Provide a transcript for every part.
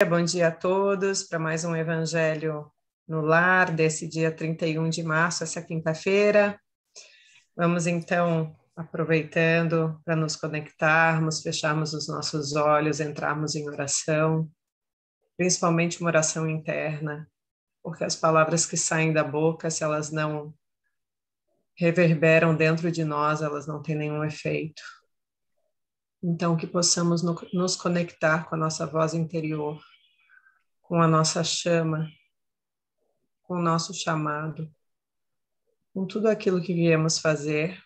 Bom dia a todos para mais um Evangelho no Lar desse dia 31 de março, essa quinta-feira. Vamos então, aproveitando para nos conectarmos, fecharmos os nossos olhos, entrarmos em oração, principalmente uma oração interna, porque as palavras que saem da boca, se elas não reverberam dentro de nós, elas não têm nenhum efeito. Então, que possamos nos conectar com a nossa voz interior, com a nossa chama, com o nosso chamado, com tudo aquilo que viemos fazer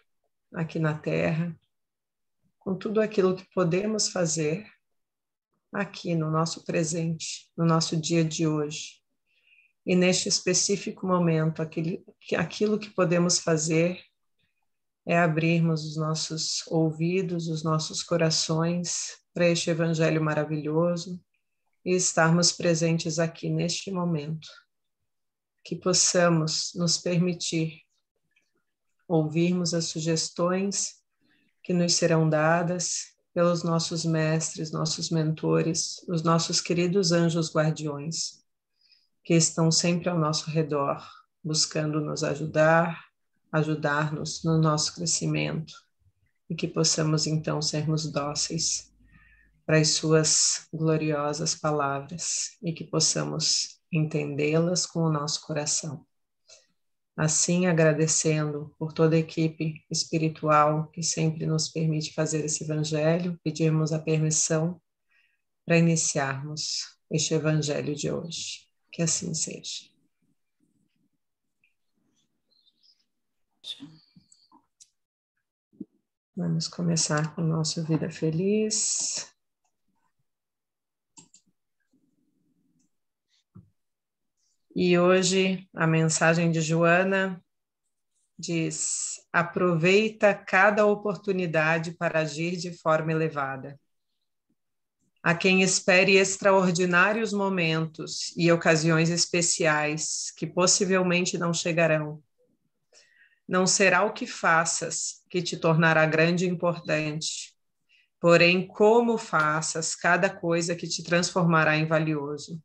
aqui na Terra, com tudo aquilo que podemos fazer aqui no nosso presente, no nosso dia de hoje. E neste específico momento, aquilo que podemos fazer é abrirmos os nossos ouvidos, os nossos corações para este Evangelho maravilhoso e estarmos presentes aqui neste momento. Que possamos nos permitir ouvirmos as sugestões que nos serão dadas pelos nossos mestres, nossos mentores, os nossos queridos anjos guardiões, que estão sempre ao nosso redor, buscando nos ajudar, ajudar-nos no nosso crescimento, e que possamos então sermos dóceis para as suas gloriosas palavras e que possamos entendê-las com o nosso coração. Assim, agradecendo por toda a equipe espiritual que sempre nos permite fazer esse evangelho, pedirmos a permissão para iniciarmos este evangelho de hoje. Que assim seja. Vamos começar com o nosso Vida Feliz. E hoje a mensagem de Joana diz: aproveita cada oportunidade para agir de forma elevada. A quem espere extraordinários momentos e ocasiões especiais que possivelmente não chegarão. Não será o que faças que te tornará grande e importante, porém como faças cada coisa que te transformará em valioso.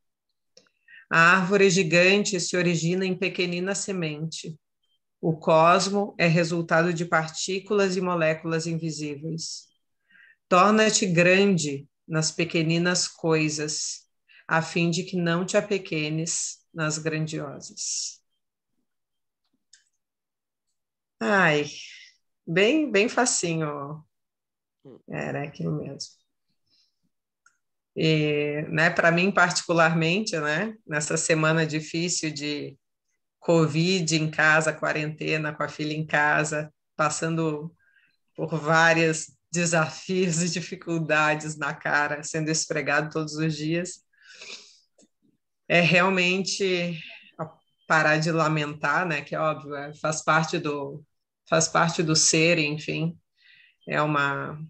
A árvore gigante se origina em pequenina semente. O cosmo é resultado de partículas e moléculas invisíveis. Torna-te grande nas pequeninas coisas, a fim de que não te apequenes nas grandiosas. Ai, bem facinho. Era aquilo mesmo. E, né, para mim particularmente, né, nessa semana difícil de Covid em casa, quarentena, com a filha em casa, passando por vários desafios e dificuldades na cara, sendo esfregado todos os dias, é realmente parar de lamentar, né, que é óbvio, faz parte do ser, enfim, é uma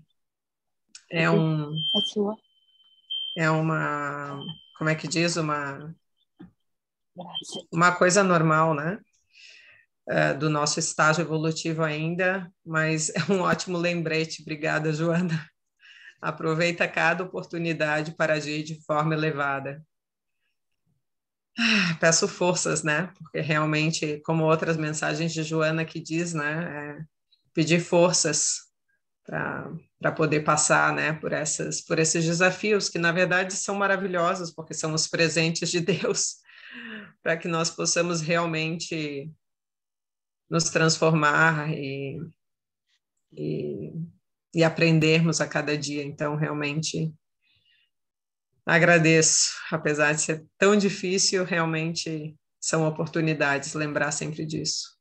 como é que diz, uma coisa normal, né? Do nosso estágio evolutivo ainda, mas é um ótimo lembrete. Obrigada, Joana. Aproveita cada oportunidade para agir de forma elevada. Peço forças, né? Porque realmente, como outras mensagens de Joana que diz, né? Pedir forças para poder passar, né? Por esses desafios que, na verdade, são maravilhosos, porque são os presentes de Deus, para que nós possamos realmente nos transformar e aprendermos a cada dia. Então, realmente, agradeço. Apesar de ser tão difícil, realmente são oportunidades, lembrar sempre disso.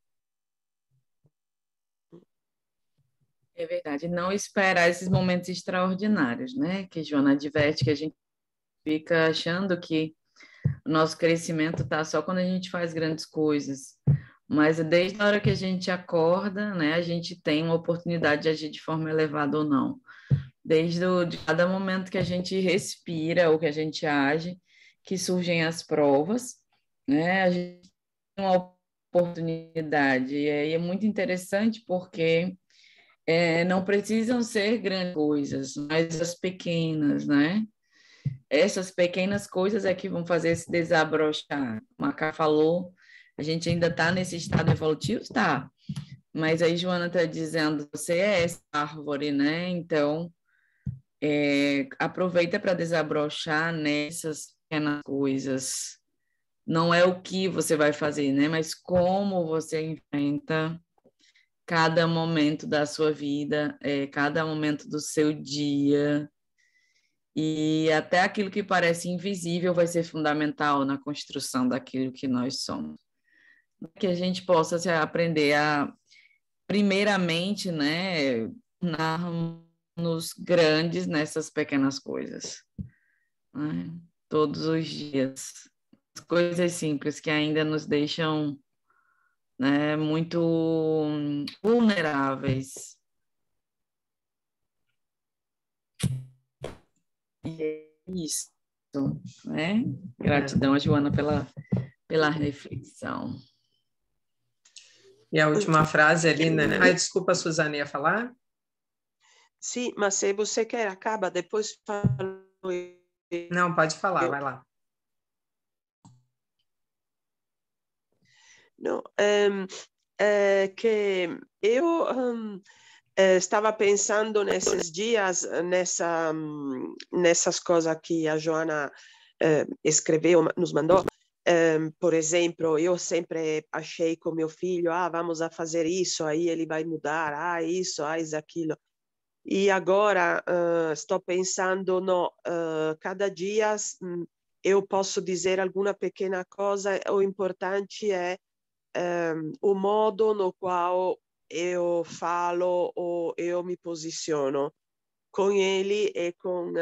É verdade, não esperar esses momentos extraordinários, né? Que Joana adverte que a gente fica achando que o nosso crescimento está só quando a gente faz grandes coisas. Mas desde a hora que a gente acorda, né, a gente tem uma oportunidade de agir de forma elevada ou não. De cada momento que a gente respira ou que a gente age, que surgem as provas, né, a gente tem uma oportunidade. E aí é muito interessante porque não precisam ser grandes coisas, mas as pequenas, né? essas pequenas coisas é que vão fazer esse desabrochar. Como a Cá falou, a gente ainda está nesse estado evolutivo? Está. Mas aí Joana está dizendo, você é essa árvore, né? Então, aproveita para desabrochar nessas pequenas coisas. Não é o que você vai fazer, né? Mas como você enfrenta cada momento da sua vida, cada momento do seu dia. E até aquilo que parece invisível vai ser fundamental na construção daquilo que nós somos. Que a gente possa aprender a, primeiramente, né, nos grandes nessas pequenas coisas, né? Todos os dias. As coisas simples que ainda nos deixam, né, muito vulneráveis. E é isso, né? Gratidão a Joana pela reflexão. E a última frase ali, né? Ai, desculpa, a Suzana ia falar? Sim, mas se você quer, acaba, depois falo. Não, pode falar, vai lá. Não, que eu estava pensando nesses dias, nessas coisas que a Joana escreveu, nos mandou. Por exemplo, eu sempre achei com meu filho, vamos a fazer isso, aí ele vai mudar, isso, aquilo. E agora estou pensando, não, cada dia eu posso dizer alguma pequena coisa, o importante é o modo no qual eu falo ou eu me posiciono com ele e com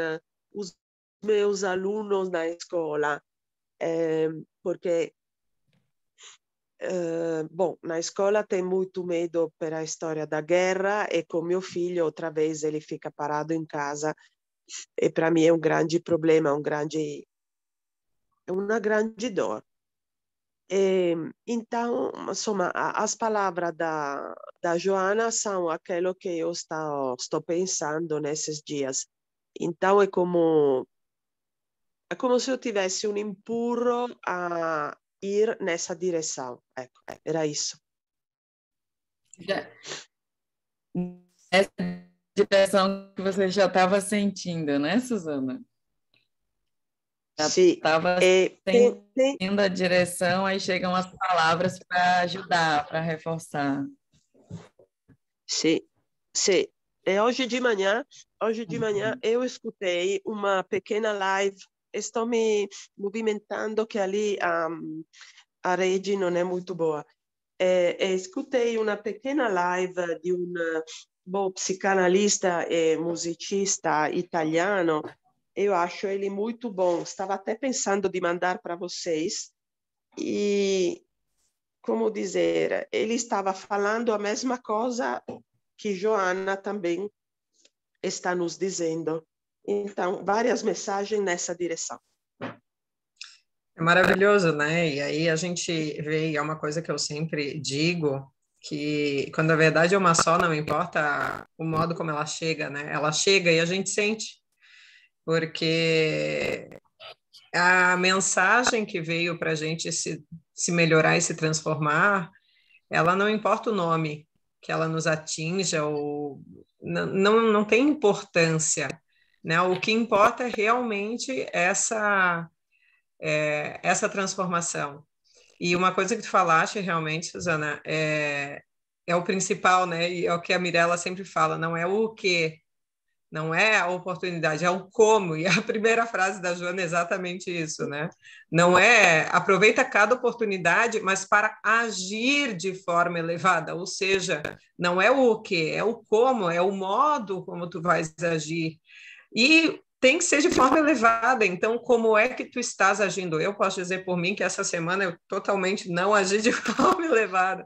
os meus alunos na escola, porque bom, na escola tem muito medo pela história da guerra e com meu filho outra vez ele fica parado em casa e para mim é um grande problema, é uma grande dor. Então, insomma, as palavras da Joana são aquilo que eu estou pensando nesses dias. Então, é como se eu tivesse um empurro a ir nessa direção. Ecco, era isso. Essa direção que você já estava sentindo, né, Suzana? Já estava sentindo a direção, aí chegam as palavras para ajudar, para reforçar. Sim, sim. E hoje de manhã eu escutei uma pequena live, estou me movimentando que ali a rede não é muito boa. Escutei uma pequena live de um psicanalista e musicista italiano. Eu acho ele muito bom. Estava até pensando de mandar para vocês. E, como dizer, ele estava falando a mesma coisa que Joana também está nos dizendo. Então, várias mensagens nessa direção. É maravilhoso, né? E aí a gente vê, e é uma coisa que eu sempre digo, que quando a verdade é uma só, não importa o modo como ela chega, né? Ela chega e a gente sente, porque a mensagem que veio para a gente se melhorar e se transformar, ela não importa o nome que ela nos atinja, ou não tem importância, né? O que importa é realmente essa transformação. E uma coisa que tu falaste realmente, Suzana, é o principal, né? E é o que a Mirella sempre fala, não é o que, não é a oportunidade, é o como. E a primeira frase da Joana é exatamente isso, né? Não é aproveita cada oportunidade, mas para agir de forma elevada, ou seja, não é o que, é o como, é o modo como tu vais agir. E tem que ser de forma elevada. Então, como é que tu estás agindo? Eu posso dizer por mim que essa semana eu totalmente não agi de forma elevada.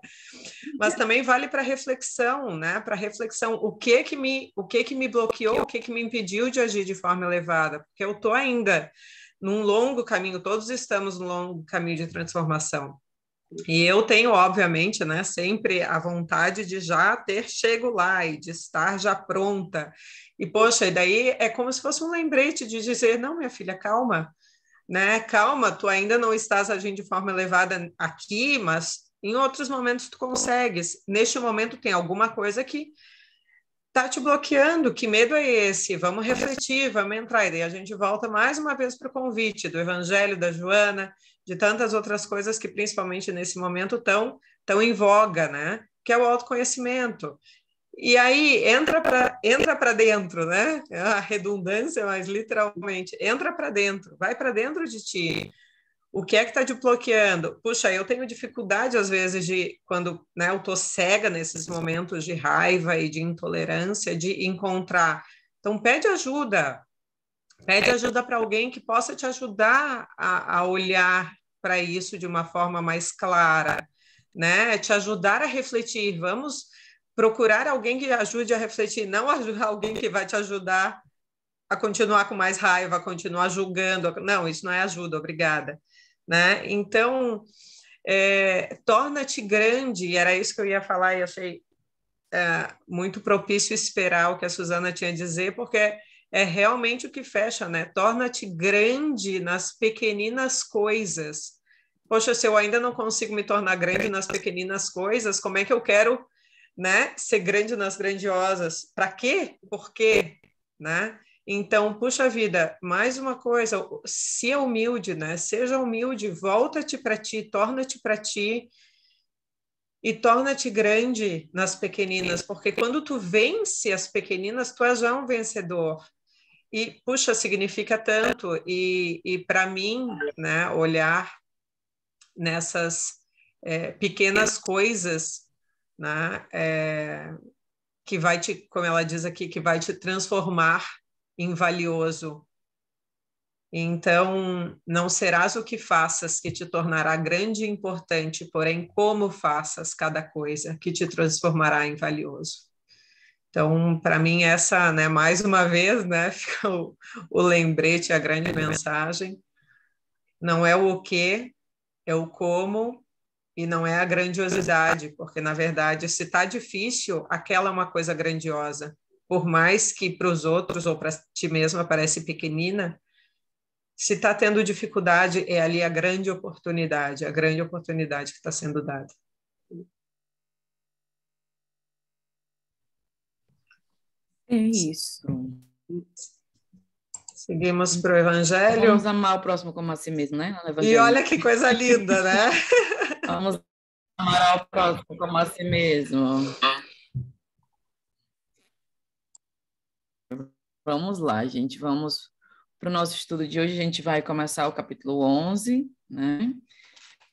Mas também vale para reflexão, né? Para reflexão, o que que me bloqueou, o que que me impediu de agir de forma elevada? Porque eu estou ainda num longo caminho, todos estamos num longo caminho de transformação. E eu tenho, obviamente, né, sempre a vontade de já ter chego lá e de estar já pronta. E, poxa, e daí é como se fosse um lembrete de dizer, não, minha filha, calma, né? Calma, tu ainda não estás agindo de forma elevada aqui, mas em outros momentos tu consegues. Neste momento tem alguma coisa que está te bloqueando. Que medo é esse? Vamos refletir, vamos entrar. E daí a gente volta mais uma vez para o convite do Evangelho da Joana, de tantas outras coisas que principalmente nesse momento estão em voga, né? Que é o autoconhecimento. E aí entra para dentro, né? A redundância, mas literalmente entra para dentro, vai para dentro de ti. O que é que está te bloqueando? Puxa, eu tenho dificuldade às vezes de quando, né, eu estou cega nesses momentos de raiva e de intolerância, de encontrar. Então pede ajuda para alguém que possa te ajudar a olhar para isso de uma forma mais clara, né? Te ajudar a refletir. Vamos procurar alguém que ajude a refletir, não alguém que vai te ajudar a continuar com mais raiva, a continuar julgando. Não, isso não é ajuda, obrigada. Né? Então, torna-te grande, e era isso que eu ia falar, e achei muito propício esperar o que a Suzana tinha a dizer, porque é realmente o que fecha, né? Torna-te grande nas pequeninas coisas. Poxa, se eu ainda não consigo me tornar grande nas pequeninas coisas, como é que eu quero, né, ser grande nas grandiosas? Para quê? Por quê? Né? Então, puxa vida, mais uma coisa, se é humilde, né? Seja humilde, volta-te para ti, torna-te para ti e torna-te grande nas pequeninas, porque quando tu vence as pequeninas, tu és já um vencedor. E, puxa, significa tanto. E para mim, né, olhar nessas pequenas coisas, né, que vai te, como ela diz aqui, que vai te transformar em valioso. Então, não serás o que faças que te tornará grande e importante, porém, como faças cada coisa que te transformará em valioso. Então, para mim, essa, né, mais uma vez, né, fica o lembrete, a grande mensagem. Não é o que, é o como, e não é a grandiosidade, porque, na verdade, se está difícil, aquela é uma coisa grandiosa. Por mais que para os outros ou para ti mesma parece pequenina, se está tendo dificuldade, é ali a grande oportunidade que está sendo dada. É isso. Seguimos para o Evangelho. Vamos amar o próximo como a si mesmo, né? E olha que coisa linda, né? Vamos amar o próximo como a si mesmo. Vamos lá, gente. Vamos para o nosso estudo de hoje. A gente vai começar o capítulo 11, né?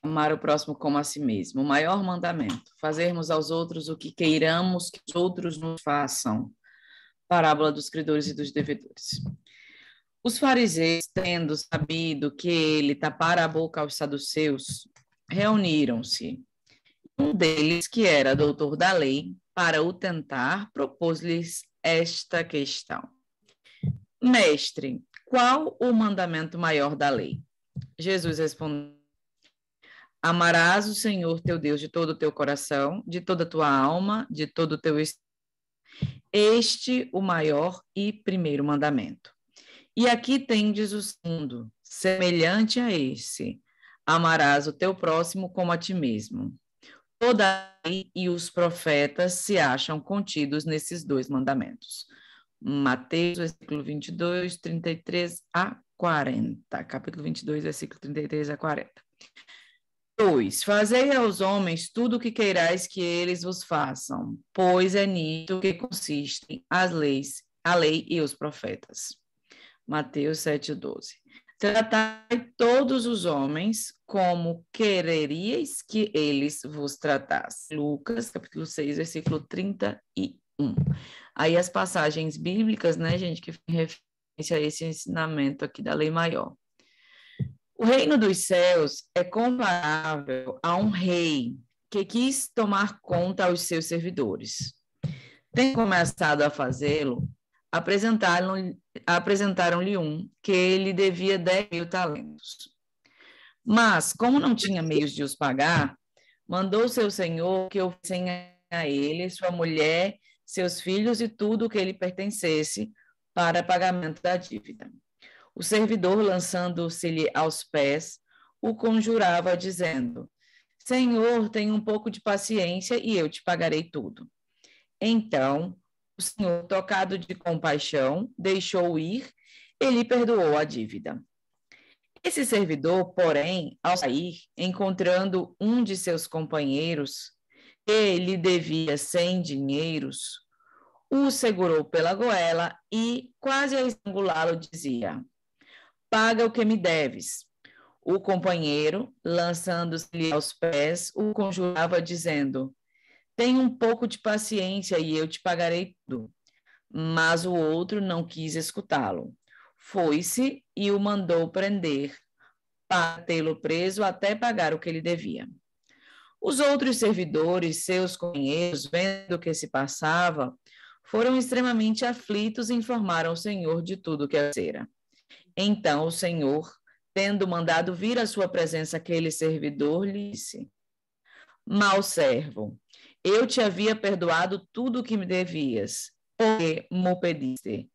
Amar o próximo como a si mesmo. O maior mandamento. Fazermos aos outros o que queiramos que os outros nos façam. Parábola dos credores e dos devedores. Os fariseus, tendo sabido que ele tapara a boca aos saduceus, reuniram-se. Um deles, que era doutor da lei, para o tentar, propôs-lhes esta questão. Mestre, qual o mandamento maior da lei? Jesus respondeu: amarás o Senhor teu Deus de todo o teu coração, de toda a tua alma, de todo o teu espírito. Este o maior e primeiro mandamento. E aqui tendes o segundo, semelhante a esse: amarás o teu próximo como a ti mesmo. Toda a lei e os profetas se acham contidos nesses dois mandamentos. Mateus, versículo 22, 33 a 40. Capítulo 22, versículo 33 a 40. 2. Fazei aos homens tudo o que queirais que eles vos façam, pois é nisto que consistem as leis, a lei e os profetas. Mateus 7, 12. Tratai todos os homens como quereríeis que eles vos tratassem. Lucas, capítulo 6, versículo 31. Aí as passagens bíblicas, né, gente, que fazem referência a esse ensinamento aqui da lei maior. O reino dos céus é comparável a um rei que quis tomar conta aos seus servidores. Tendo começado a fazê-lo, apresentaram-lhe um que ele devia 10.000 talentos. Mas, como não tinha meios de os pagar, mandou seu senhor que oferecessem a ele, sua mulher, seus filhos e tudo o que lhe pertencesse para pagamento da dívida. O servidor, lançando-se-lhe aos pés, o conjurava, dizendo: Senhor, tenha um pouco de paciência e eu te pagarei tudo. Então, o Senhor, tocado de compaixão, deixou-o ir e lhe perdoou a dívida. Esse servidor, porém, ao sair, encontrando um de seus companheiros, que lhe devia 100 dinheiros, o segurou pela goela e, quase a estrangulá-lo, dizia: Paga o que me deves. O companheiro, lançando-se-lhe aos pés, o conjurava, dizendo: Tenha um pouco de paciência e eu te pagarei tudo. Mas o outro não quis escutá-lo. Foi-se e o mandou prender, para tê-lo preso até pagar o que lhe devia. Os outros servidores, seus companheiros, vendo o que se passava, foram extremamente aflitos e informaram o Senhor de tudo o que acontecera. Então o Senhor, tendo mandado vir à sua presença aquele servidor, lhe disse: Mau servo, eu te havia perdoado tudo o que me devias, porque me pediste.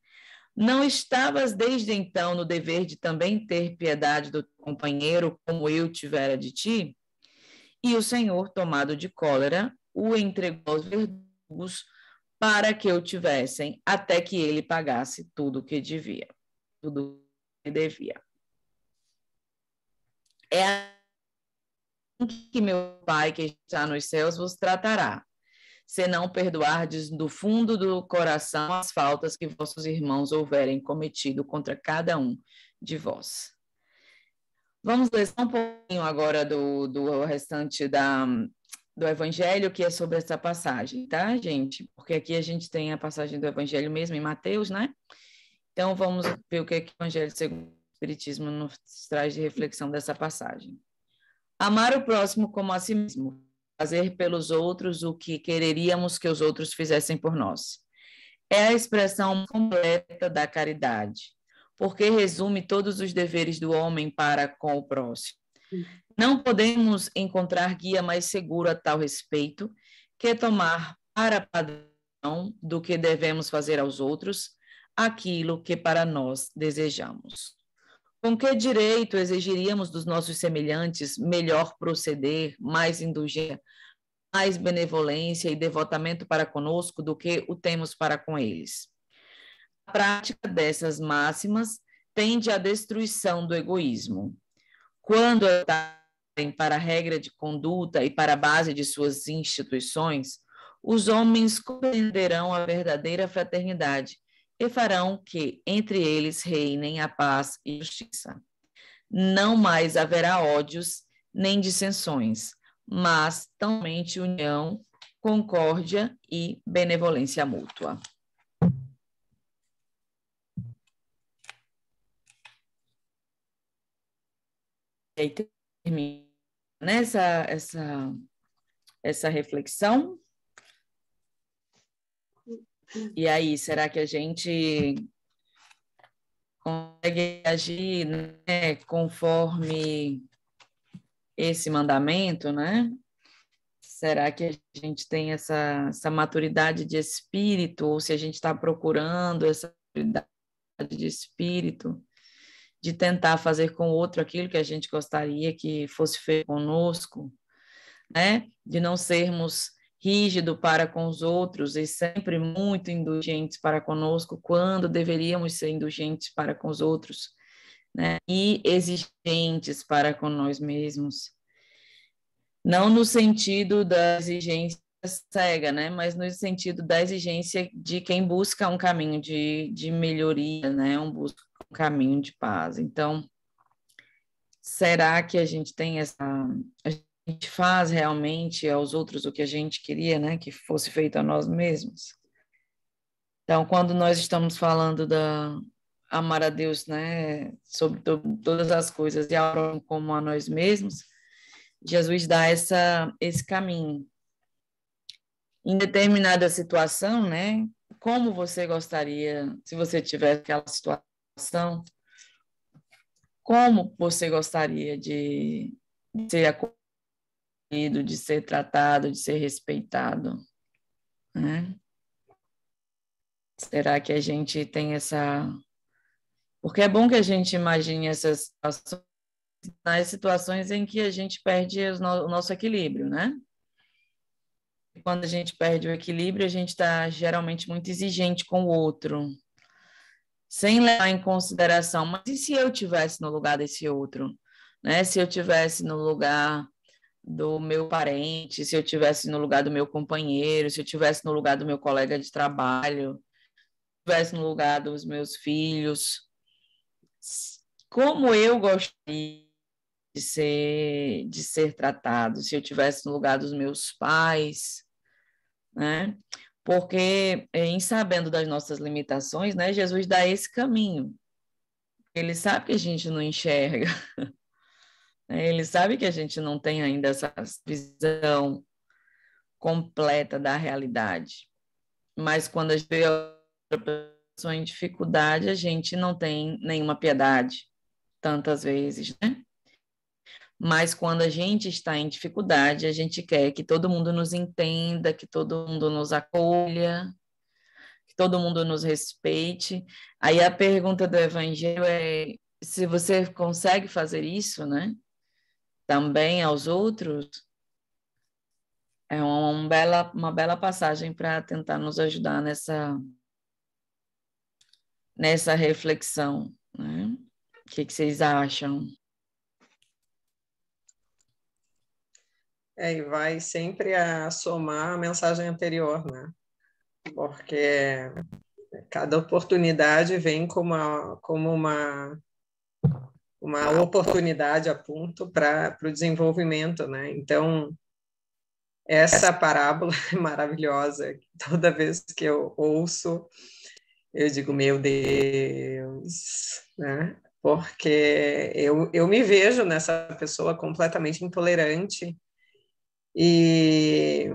Não estavas desde então no dever de também ter piedade do teu companheiro, como eu tivera de ti? E o Senhor, tomado de cólera, o entregou aos verdugos para que o tivessem, até que ele pagasse tudo o que devia. Tudo o que devia. É assim que meu Pai que está nos céus vos tratará, se não perdoardes do fundo do coração as faltas que vossos irmãos houverem cometido contra cada um de vós. Vamos ler só um pouquinho agora do restante do Evangelho, que é sobre essa passagem, tá, gente? Porque aqui a gente tem a passagem do Evangelho mesmo, em Mateus, né? Então, vamos ver o que o Evangelho segundo o Espiritismo nos traz de reflexão dessa passagem. Amar o próximo como a si mesmo, fazer pelos outros o que quereríamos que os outros fizessem por nós. É a expressão completa da caridade, porque resume todos os deveres do homem para com o próximo. Não podemos encontrar guia mais seguro a tal respeito que tomar para padrão do que devemos fazer aos outros aquilo que para nós desejamos. Com que direito exigiríamos dos nossos semelhantes melhor proceder, mais indulgência, mais benevolência e devotamento para conosco do que o temos para com eles? A prática dessas máximas tende à destruição do egoísmo. Quando adotarem para a regra de conduta e para a base de suas instituições, os homens compreenderão a verdadeira fraternidade e farão que entre eles reinem a paz e a justiça. Não mais haverá ódios nem dissensões, mas somente união, concórdia e benevolência mútua. E aí termina essa reflexão. E aí, será que a gente consegue agir, né, conforme esse mandamento, né? Será que a gente tem essa maturidade de espírito, ou se a gente está procurando essa maturidade de espírito, de tentar fazer com o outro aquilo que a gente gostaria que fosse feito conosco, né? De não sermos rígidos para com os outros e sempre muito indulgentes para conosco, quando deveríamos ser indulgentes para com os outros, né? E exigentes para com nós mesmos. Não no sentido da exigência cega, né? Mas no sentido da exigência de quem busca um caminho de melhoria, né? Busca um caminho de paz. Então, será que a gente tem a gente faz realmente aos outros o que a gente queria, né, que fosse feito a nós mesmos? Então, quando nós estamos falando da amar a Deus, né, sobre todas as coisas e ao próximo como a nós mesmos, Jesus dá esse caminho. Em determinada situação, né, como você gostaria, se você tivesse aquela situação, como você gostaria de ser acolhido, de ser tratado, de ser respeitado, né? Será que a gente tem essa... Porque é bom que a gente imagine essas situações, nas situações em que a gente perde o nosso equilíbrio, né? Quando a gente perde o equilíbrio, a gente está geralmente muito exigente com o outro, sem levar em consideração, mas e se eu tivesse no lugar desse outro, né? Se eu tivesse no lugar do meu parente, se eu tivesse no lugar do meu companheiro, se eu tivesse no lugar do meu colega de trabalho, se eu tivesse no lugar dos meus filhos, como eu gostaria de ser tratado, se eu tivesse no lugar dos meus pais, né? Porque em sabendo das nossas limitações, né, Jesus dá esse caminho. Ele sabe que a gente não enxerga, né? Ele sabe que a gente não tem ainda essa visão completa da realidade. Mas quando a gente vê outra pessoa em dificuldade, a gente não tem nenhuma piedade, tantas vezes, né? Mas quando a gente está em dificuldade, a gente quer que todo mundo nos entenda, que todo mundo nos acolha, que todo mundo nos respeite. Aí a pergunta do Evangelho é se você consegue fazer isso, né? Também aos outros, é uma bela passagem para tentar nos ajudar nessa reflexão, né? O que vocês acham? E vai sempre a somar a mensagem anterior, né? Porque cada oportunidade vem como uma oportunidade a ponto para o desenvolvimento, né? Então, essa parábola é maravilhosa. Toda vez que eu ouço, eu digo, meu Deus, né? Porque eu me vejo nessa pessoa completamente intolerante e,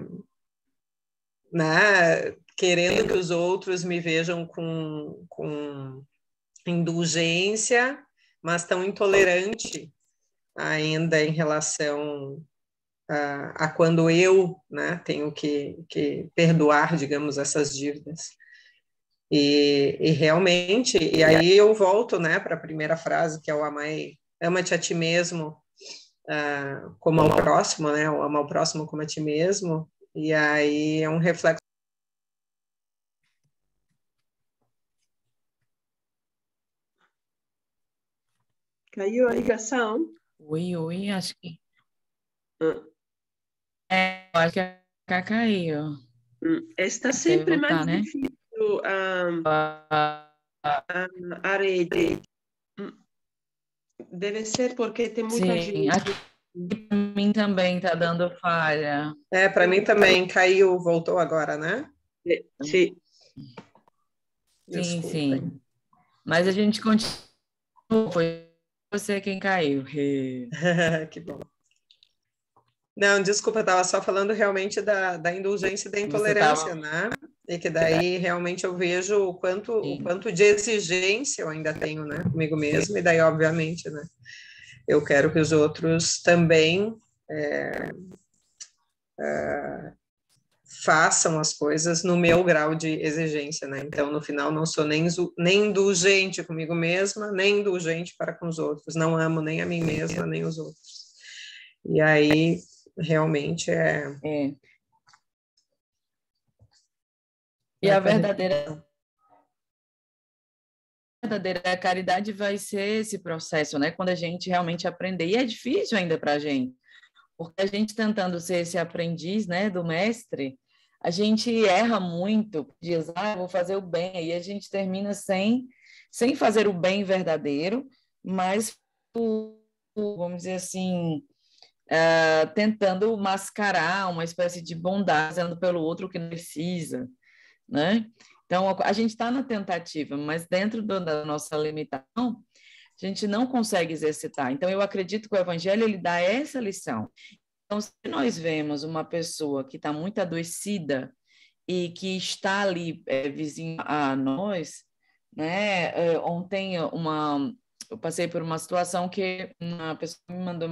né, querendo que os outros me vejam com indulgência, mas tão intolerante ainda em relação a quando eu, né, tenho que perdoar, digamos, essas dívidas. E realmente, e aí eu volto, né, para a primeira frase, que é o ama-te a ti mesmo como ao próximo, né, o ama ao próximo como a ti mesmo, e aí é um reflexo. Caiu a ligação? Oi, acho que... eu acho que a caiu. Está Deve sempre voltar, mais né? difícil a rede. Deve ser porque tem muita Sim, gente. aqui para mim também está dando falha. Para mim também caiu, voltou agora, né? Sim. Sim, Desculpem. sim. Mas a gente continua, foi você quem caiu. Que bom. Não, desculpa, eu estava só falando realmente da indulgência e da intolerância, né? E que daí realmente eu vejo o quanto de exigência eu ainda tenho, né, comigo mesma, e daí, obviamente, né, eu quero que os outros também façam as coisas no meu grau de exigência, né? Então, no final, não sou nem indulgente comigo mesma, nem indulgente para com os outros. Não amo nem a mim mesma, nem os outros. E aí, realmente E a verdadeira caridade vai ser esse processo, né? Quando a gente realmente aprender. E é difícil ainda para a gente, porque a gente tentando ser esse aprendiz, né, do mestre, a gente erra muito, diz, eu vou fazer o bem, aí a gente termina sem fazer o bem verdadeiro, mas, vamos dizer assim, tentando mascarar uma espécie de bondade, fazendo pelo outro o que não precisa, né? Então, a gente está na tentativa, mas dentro da nossa limitação, a gente não consegue exercitar. Então, eu acredito que o Evangelho ele dá essa lição. Então, se nós vemos uma pessoa que está muito adoecida e que está ali vizinho a nós, né? Ontem eu passei por uma situação que uma pessoa me mandou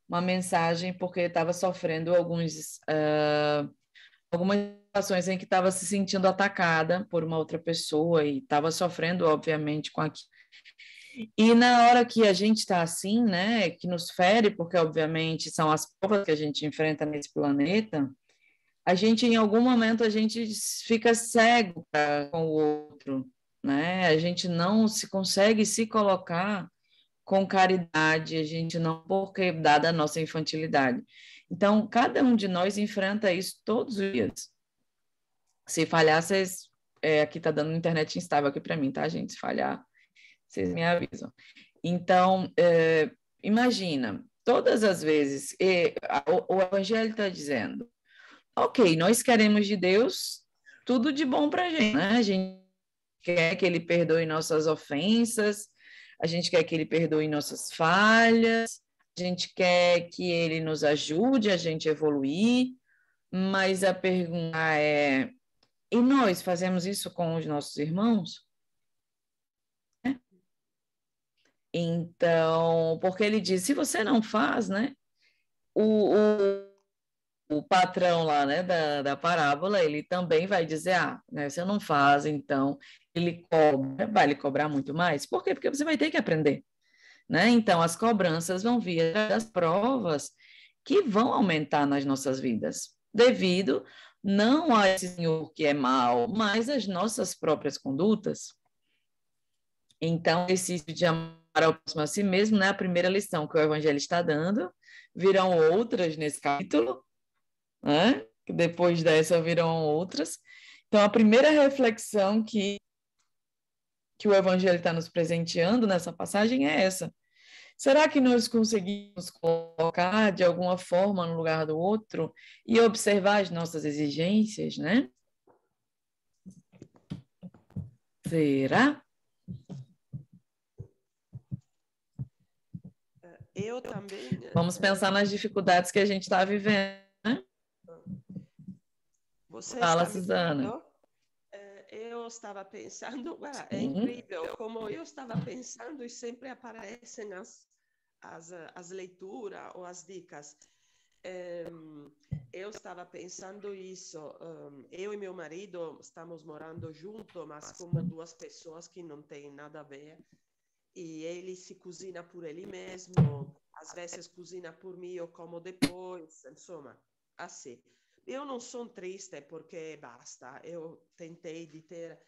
uma mensagem porque estava sofrendo algumas situações em que estava se sentindo atacada por uma outra pessoa e estava sofrendo, obviamente, com aquilo. E na hora que a gente está assim, né, que nos fere, porque obviamente são as provas que a gente enfrenta nesse planeta, a gente, em algum momento, a gente fica cego com o outro, né? A gente não se consegue se colocar com caridade, a gente não, porque dada a nossa infantilidade. Então, cada um de nós enfrenta isso todos os dias. Se falhar, vocês... aqui está dando internet instável aqui para mim, tá, gente? Se falhar, vocês me avisam. Então, imagina, todas as vezes, o Evangelho está dizendo, ok, nós queremos de Deus tudo de bom para a gente, né? A gente quer que Ele perdoe nossas ofensas, a gente quer que Ele perdoe nossas falhas, a gente quer que Ele nos ajude a gente evoluir, mas a pergunta é, e nós fazemos isso com os nossos irmãos? Então, porque ele diz, se você não faz, né, o, o patrão lá, né, da parábola, ele também vai dizer, né, você não faz, então ele cobra, vai lhe cobrar muito mais. Por quê? Porque você vai ter que aprender, né? Então, as cobranças vão vir das provas que vão aumentar nas nossas vidas, devido não a esse senhor que é mau, mas às nossas próprias condutas. Então, esse de amar ao próximo a si mesmo, né? A primeira lição que o Evangelho está dando, virão outras nesse capítulo, né? Que depois dessa virão outras. Então, a primeira reflexão que o Evangelho está nos presenteando nessa passagem é essa. Será que nós conseguimos colocar de alguma forma no lugar do outro e observar as nossas exigências, né? Será? Eu também. Vamos pensar nas dificuldades que a gente está vivendo, né? Você Fala, está me Suzana. ouvindo? Eu estava pensando, é Sim. incrível como eu estava pensando e sempre aparecem as leituras ou as dicas. Eu estava pensando isso. Eu e meu marido estamos morando juntos, mas como duas pessoas que não têm nada a ver. E ele se cozinha por ele mesmo, às vezes cozinha por mim, eu como depois, insomma, assim. Eu não sou triste porque basta, eu tentei de ter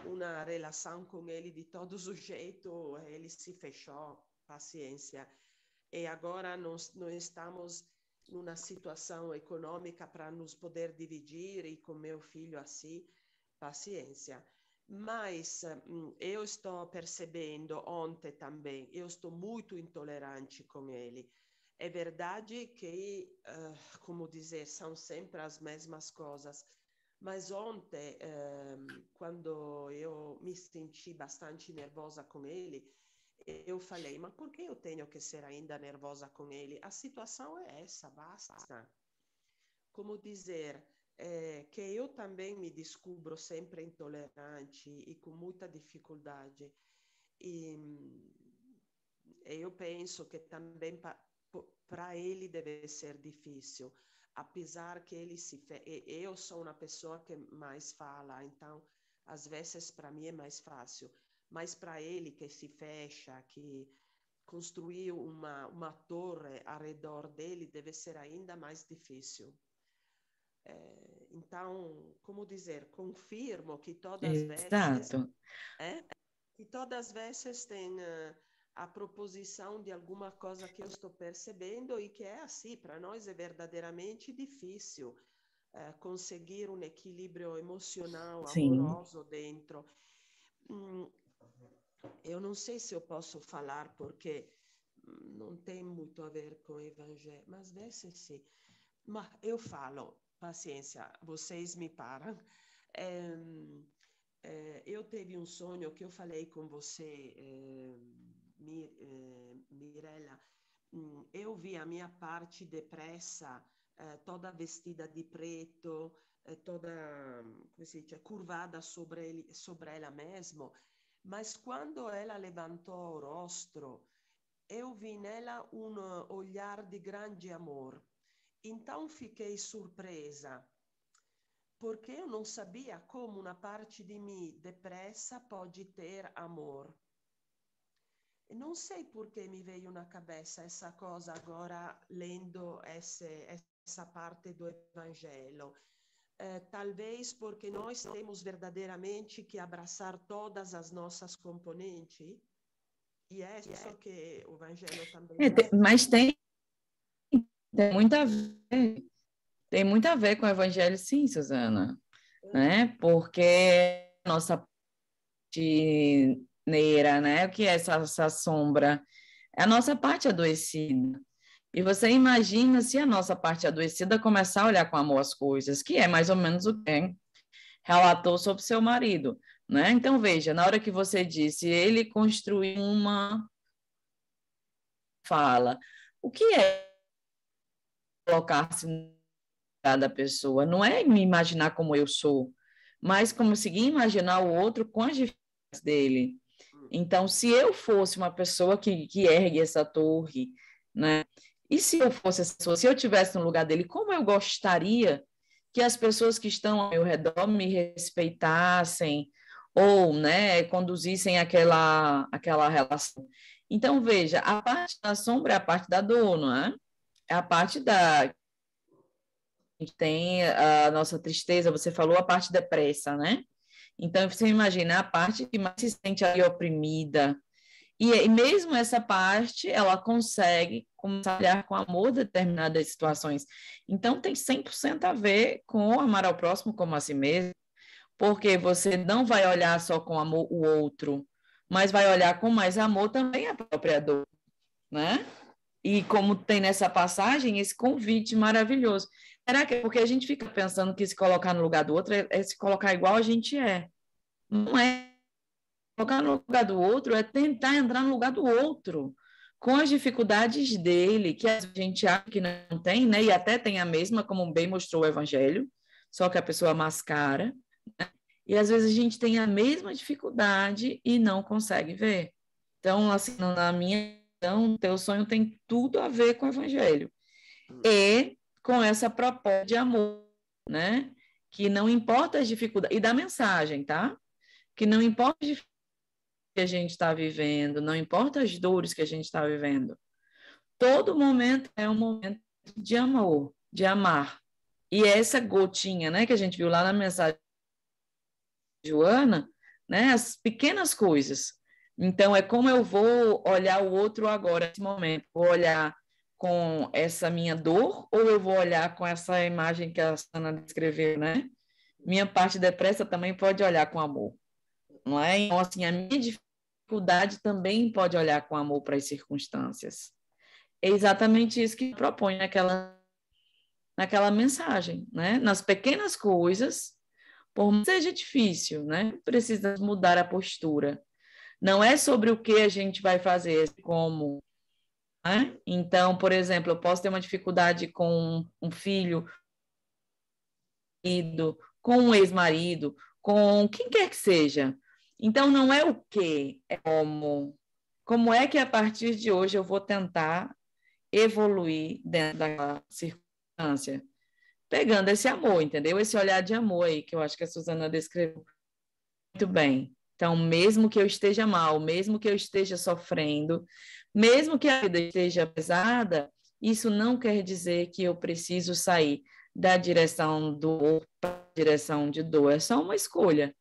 uma relação com ele de todos os jeitos, ele se fechou, paciência. E agora nós não estamos numa situação econômica para nos poder dividir e com meu filho assim, paciência. Mas eu estou percebendo ontem também, eu estou muito intolerante com ele. É verdade que, como dizer, são sempre as mesmas coisas. Mas ontem, quando eu me senti bastante nervosa com ele, eu falei, mas por que eu tenho que ser ainda nervosa com ele? A situação é essa, basta. Como dizer, que eu também me descubro sempre intolerante e com muita dificuldade. E eu penso que também para ele deve ser difícil, apesar que ele eu sou uma pessoa que mais fala, então às vezes para mim é mais fácil, mas para ele que se fecha, que construiu uma torre ao redor dele, deve ser ainda mais difícil. Então, como dizer, confirmo que Exato. que todas as vezes tem a proposição de alguma coisa que eu estou percebendo e que é assim, para nós é verdadeiramente difícil conseguir um equilíbrio emocional, Sim. amoroso dentro. Eu não sei se eu posso falar porque não tem muito a ver com o Evangelho, mas às vezes sim. Mas eu falo, paciência, vocês me param. Eu tive um sonho que eu falei com você, Mirella. Eu vi a minha parte depressa, toda vestida de preto, toda, come si dice, curvada sobre ela mesma. Mas quando ela levantou o rosto, eu vi nela um olhar de grande amor. Então fiquei surpresa, porque eu não sabia como uma parte de mim depressa pode ter amor. E não sei por que me veio na cabeça essa coisa agora, lendo essa parte do Evangelho. Talvez porque nós temos verdadeiramente que abraçar todas as nossas componentes, e é isso que o Evangelho também Mas tem muito a ver, tem muito a ver com o Evangelho, sim, Suzana, né? Porque a nossa parte neira, né? O que é essa sombra? É a nossa parte adoecida. E você imagina se a nossa parte adoecida começar a olhar com amor as coisas, que é mais ou menos o que relatou sobre seu marido, né? Então, veja, na hora que você disse, ele construiu uma fala, o que é colocar-se no lugar da pessoa? Não é me imaginar como eu sou, mas conseguir imaginar o outro com as dificuldades dele. Então, se eu fosse uma pessoa que ergue essa torre, né? E se eu fosse essa pessoa, se eu estivesse no lugar dele, como eu gostaria que as pessoas que estão ao meu redor me respeitassem ou, né, conduzissem aquela relação. Então, veja, a parte da sombra é a parte da dor, não é? É a parte da... A gente tem a nossa tristeza, você falou a parte depressa, né? Então, você imagina a parte que mais se sente ali oprimida. E mesmo essa parte, ela consegue começar a olhar com amor determinadas situações. Então, tem 100% a ver com amar ao próximo como a si mesmo, porque você não vai olhar só com amor o outro, mas vai olhar com mais amor também a própria dor, né? E como tem nessa passagem, esse convite maravilhoso. Será que é porque a gente fica pensando que se colocar no lugar do outro é se colocar igual a gente é? Não é. Colocar no lugar do outro é tentar entrar no lugar do outro, com as dificuldades dele, que a gente acha que não tem, né? E até tem a mesma, como bem mostrou o Evangelho, só que a pessoa mascara, né? E às vezes a gente tem a mesma dificuldade e não consegue ver. Então, assim, na minha visão, teu sonho tem tudo a ver com o Evangelho. E com essa proposta de amor, né? Que não importa as dificuldades, e da mensagem, tá? Que não importa as dificuldades que a gente está vivendo, não importa as dores que a gente está vivendo, todo momento é um momento de amor, de amar. E essa gotinha, né, que a gente viu lá na mensagem de Joana, né, as pequenas coisas. Então, é como eu vou olhar o outro agora, nesse momento. Vou olhar com essa minha dor ou eu vou olhar com essa imagem que a Sana descreveu, né? Minha parte depressa também pode olhar com amor, não é? Então, assim, a minha dificuldade também pode olhar com amor para as circunstâncias. É exatamente isso que propõe naquela mensagem, né? Nas pequenas coisas, por mais que seja difícil, né? Precisa mudar a postura. Não é sobre o que a gente vai fazer, é como, né? Então, por exemplo, eu posso ter uma dificuldade com um filho, com um ex-marido, com quem quer que seja. Então, não é o que, é como. Como é que a partir de hoje eu vou tentar evoluir dentro da circunstância? Pegando esse amor, entendeu? Esse olhar de amor aí, que eu acho que a Suzana descreveu muito bem. Então, mesmo que eu esteja mal, mesmo que eu esteja sofrendo, mesmo que a vida esteja pesada, isso não quer dizer que eu preciso sair da direção do amor para a direção de dor. É só uma escolha,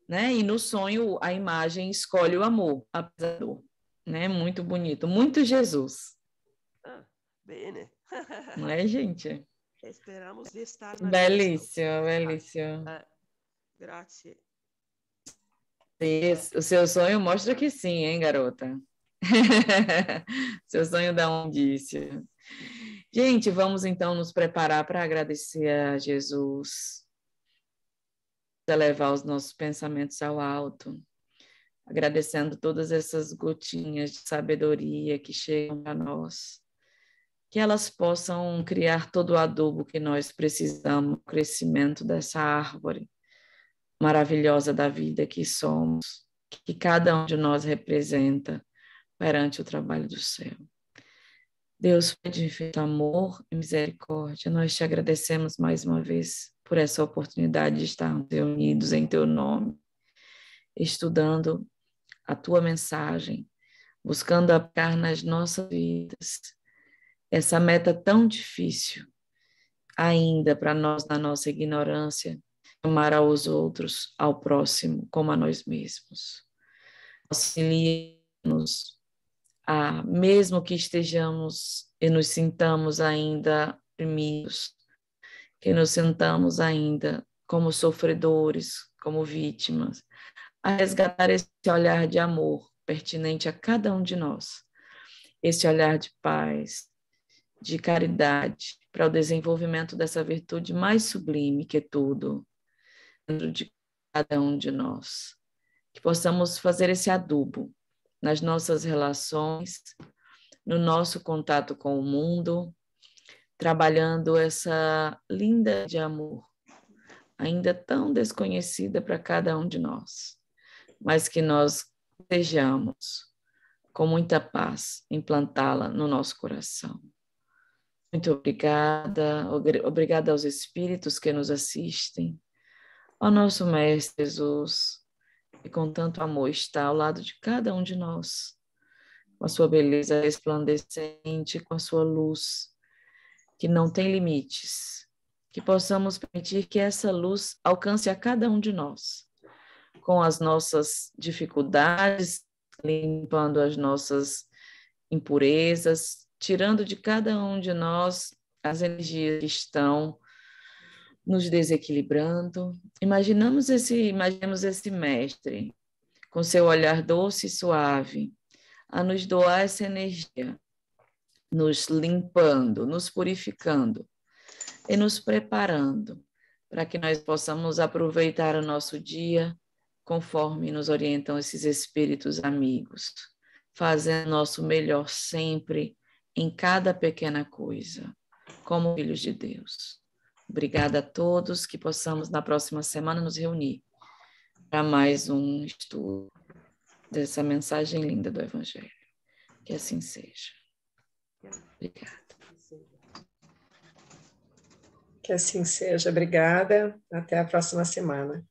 né? E no sonho, a imagem escolhe o amor, apesar da dor. Né? Muito bonito. Muito Jesus. Bene. Não é, gente? Esperamos de estar na Belíssimo, belíssimo. Grazie. O seu sonho mostra que sim, hein, garota? Seu sonho dá um indício. Gente, vamos então nos preparar para agradecer a Jesus, elevar os nossos pensamentos ao alto, agradecendo todas essas gotinhas de sabedoria que chegam para nós, que elas possam criar todo o adubo que nós precisamos, o crescimento dessa árvore maravilhosa da vida que somos, que cada um de nós representa, perante o trabalho do céu. Deus, Pai de infinito amor e misericórdia, nós te agradecemos mais uma vez por essa oportunidade de estarmos reunidos em teu nome, estudando a tua mensagem, buscando aplicar nas nossas vidas essa meta tão difícil ainda para nós, na nossa ignorância, amar aos outros, ao próximo, como a nós mesmos. Auxilia-nos a, mesmo que estejamos e nos sintamos ainda oprimidos, que nos sintamos ainda como sofredores, como vítimas, a resgatar esse olhar de amor pertinente a cada um de nós, esse olhar de paz, de caridade, para o desenvolvimento dessa virtude mais sublime que tudo, dentro de cada um de nós. Que possamos fazer esse adubo nas nossas relações, no nosso contato com o mundo, trabalhando essa linda de amor, ainda tão desconhecida para cada um de nós, mas que nós desejamos, com muita paz, implantá-la no nosso coração. Muito obrigada, obrigada aos espíritos que nos assistem, ao nosso Mestre Jesus, que com tanto amor está ao lado de cada um de nós, com a sua beleza resplandecente, com a sua luz, que não tem limites, que possamos permitir que essa luz alcance a cada um de nós, com as nossas dificuldades, limpando as nossas impurezas, tirando de cada um de nós as energias que estão nos desequilibrando. Imaginemos esse mestre com seu olhar doce e suave a nos doar essa energia, nos limpando, nos purificando e nos preparando para que nós possamos aproveitar o nosso dia conforme nos orientam esses espíritos amigos, fazendo nosso melhor sempre em cada pequena coisa, como filhos de Deus. Obrigada a todos, que possamos na próxima semana nos reunir para mais um estudo dessa mensagem linda do Evangelho. Que assim seja. Obrigada. Que assim seja. Obrigada. Até a próxima semana.